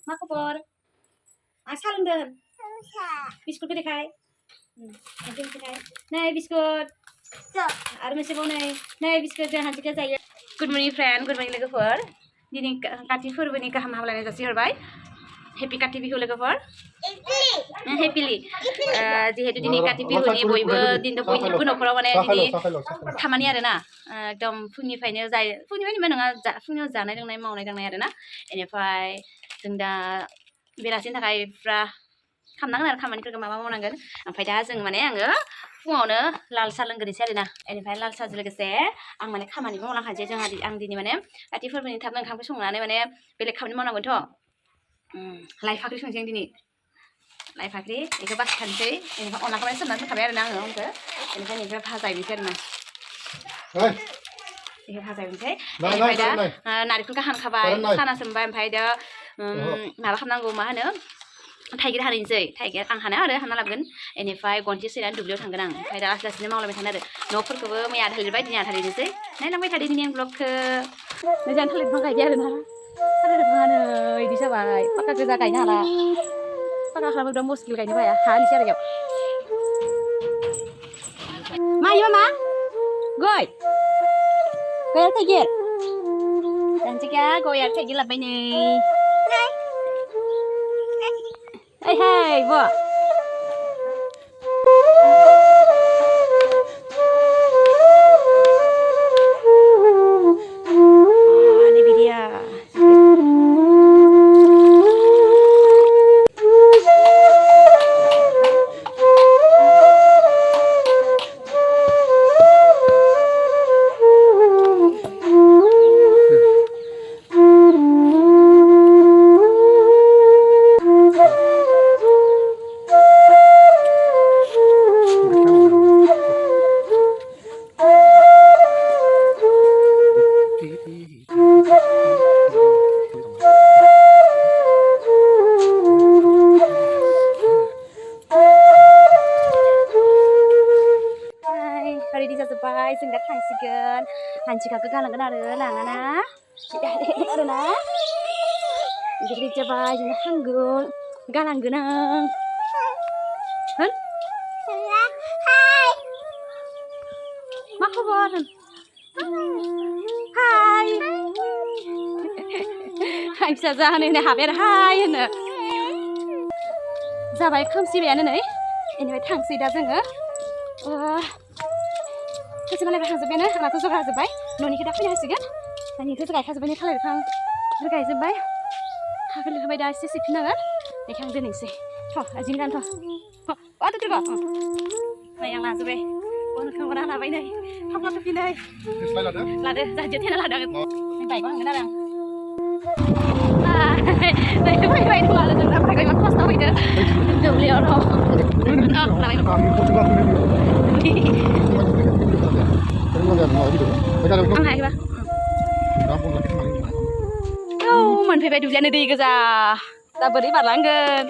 मा खबर सा लोंदों बिस्कुटखौ देखाय नै बिस्कुट आरो मोनसेबाव नै बिस्कुट जों हानसिखौ जायो good morning friend good morning लोगोफोर दिनै काति फोरबोनि गाहाम हामलायनाय जासिहरबाय हेपि काति बिहु लोगोफोर हेपिलि जिहेतु दिनै काति बिहुनि बयबो दिनै बयनिबो न'खराव माने दिनै खामानि आरोना एकदम फुंनिफ्रायनो जायो फुंनिफ्रायनो नङा फुङाव जानाय लोंनाय मावनाय दांनाय आरोना बेनिफ्राय जों दा बेलासिनि थाखाय फुरा खालामनांगोन आरो खामानिफोरखौ माबा मावनांगोन ओमफ्राय दा जों माने आङो फुङावनो लाल साहा लोंग्रोनोसै आरोना बेनिफ्राय लाल साहाजों लोगोसे आं माने खामानि मावलांखानोसै जोंहा आं दिनै माने काति फोरबोनि थाबनो ओंखामखौ संनानै माने बेलेग खामानि मावनांगोनथ' लाइ फाख्रि संसै आं दिनै लाइ फाख्रि बेखौ बासिखानोसै बेनिफ्राय अनलाखौ माने सोमनानै दोनखाबाय आरोना आङो आंखौ बेनिफ्राय भाजा एवनोसै आरोना बेखौ भाजा एवनोसै बेनिफ्राय दा नारेंखलखौ हानखाबाय साना सोमबाय ओमफ्राय दा माबा खालामनांगौ मा होनो थाइगिर हानोसै थाइगिर आं हाना आरो हाना लाबोगोन बेनिफ्राय गनथि सैनानै दुब्लियाव थांगोन आं ओमफ्राय दा लासै लासैनो मावलायबाय थानो आरो न'फोरखौबो मैया थालिरबाय दिनै आधा लिरनोसै नायलांबाय थादो दिनै आं ब्लगखौ मोजां थालिर बिफां गायदों आरोना थालिर बिफाङानो बिदि जाबाय पाक्का गोजा गायनो हाला पाक्का खालामनो बिराद मुस्किल गायनो हाया हानोसै आरो बेयाव मा मा गय गय थाइगिर दानसिका गय आरो थाइगिर लाबोबाय नै hey bo ini dia ready जाजोब्बाय जों दा थांसिगोन हानसिखाखौ गालांगोन आरो लाङाना आरोना ready जाबाय जों थांगोन गालांगोन आं होन मा खबर हाय हाय फिसा जाहोनो हाबाय आरो हाय होनो जाबाय खोमसिबायानो नै बेनिफ्राय थांसै दा जोङो खोथि मालाय गायखांजोब्बायानो आंनाथ' जगार जाजोब्बाय न'निखौ दा फैनो हासिगोन न'निखौ गायखाजोब्बाय थालिर बिफांफोर गायजोब्बाय हाखौ लिरखाबाय दा एसे सिबफिननांगोन बेखौ आं दोननोसै आजिनो गानथ' तुरगा नै आं लाजोब्बाय बनखौ बना लाबाय नै थफ्ला थफ्लि नै लादो जाहाथे थेना लादो आङो बाइकआव हांगोन आरो आं नै फैबाय दं आरो जों दा बाइकआव इमान खस्थ' फैदो दुब्लियाव दं लाबाय आं हायाखैबा औ मोनफैबाय दुब्लियानो दै गोजा दा बोरै बारलांगोन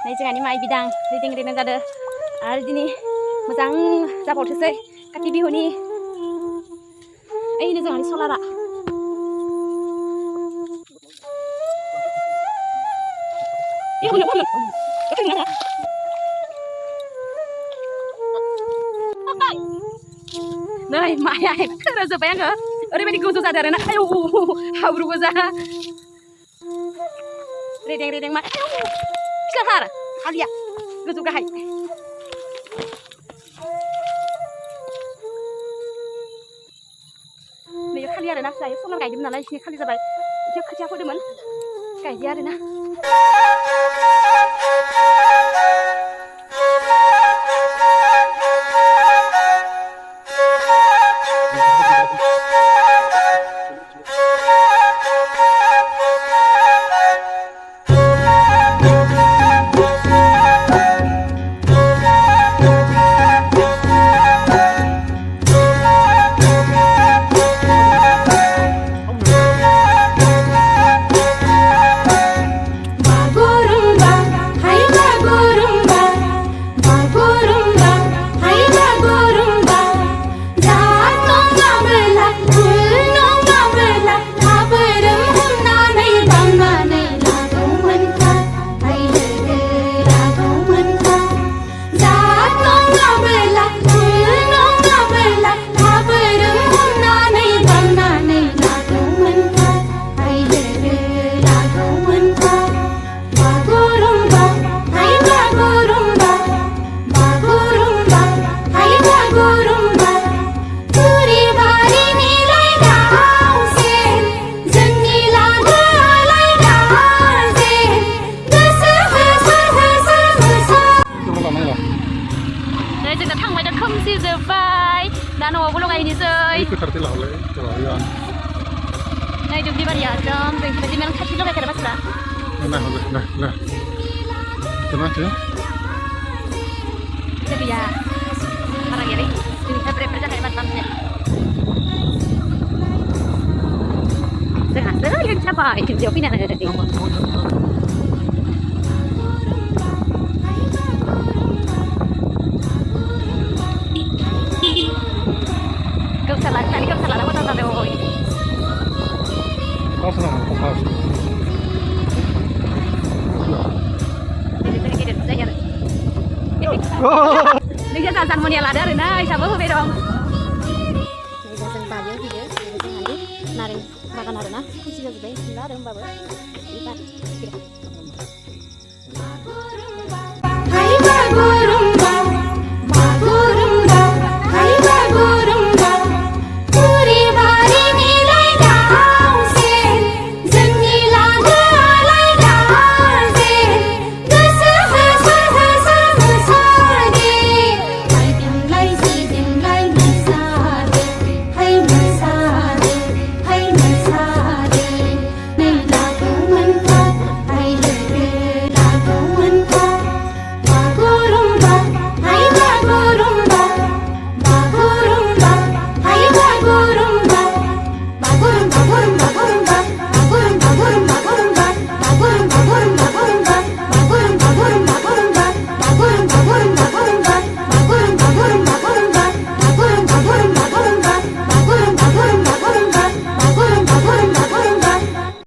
नै जोंहानि माइ बिदां रेदें रेदें जादों आरो दिनै मोजां जाबावथोसै काति बिहुनि ओइनो जोंहानि सलारा नै माइया खोरोजोब्बाय आङो ओरैबायदि गोजौ जादों आरोना आयौ हाब्रु गोजा रेदें रेदें माइ फिसाथार आलिया गोजौ गाहाय नै खालि आरोना दायो सलार गायदोंमोन नालाय एसे खालि जाबाय एसे खोथिया फोदोंमोन गायदो आरोना Bagurumba लगायनोसै फोथारथिं लाहरलाय लाहरगोन नै दुब्लि बारिया एकदम जोंनिफ्राय मेरला खाथि लगायथारो मानसिफ्रा नाहरलाय ना kenapa itu dia orang ini kita berpercaya kayak macamnya dengan yang siapa itu jawabin ada tadi kau salah kali kau salah apa tanda oh ini pas Dia sasan mau nyala dari nah, siapa tuh bedong? Ini sasan pagi juga, nanti naring makan hari nah, kucing juga, nggak ada mbak, ikan,